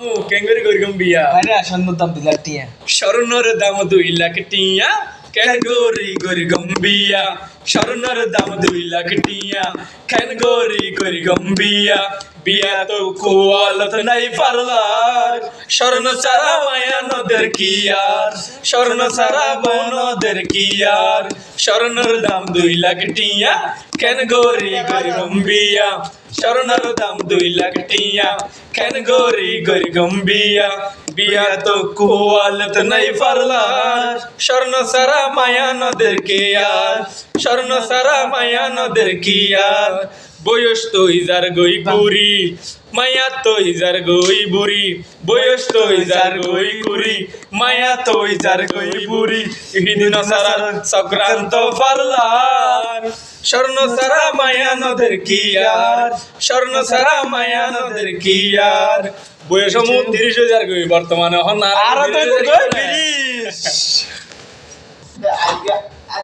ও ক্যাঙ্গারি গরিগম বিয়া আরে স্বর্ণর দাম 2 লাখ টিয়া। স্বর্ণর দাম 2 লাখ টিয়া ক্যাঙ্গরি গরিগম বিয়া স্বর্ণর দাম 2 লাখ টিয়া ক্যাঙ্গরি গরিগম বিয়া বিয়া তো কোয়ালত নাই পারলার স্বর্ণ সারা মায়া নদের কি আর স্বর্ণ সারা বনদের কি আর স্বর্ণর দাম 2 লাখ টিয়া ক্যাঙ্গরি গরিগম বিয়া স্বর্ণর দাম 2 লাখ টিয়া ক্যাঙ্গরি গরিগম বিয়া বিয়া তো কোয়ালত নাই পারলার স্বর্ণ সারা মায়া নদের কি আর স্বর্ণ সারা মায়া নদের কি আর বয়স তো ইজার গই বুড়ি মায়া তো ইজার গই বুড়ি বয়স তো ইজার গই কুড়ি মায়া তো ইজার গই বুড়ি হিদিন সারা সংক্রান্ত পারলার স্বর্ণ সারা মায়া নদের কি আর স্বর্ণ সারা মায়া নদের কি আর বয়স 30,000 গই বর্তমানে হন আরো তো গই 30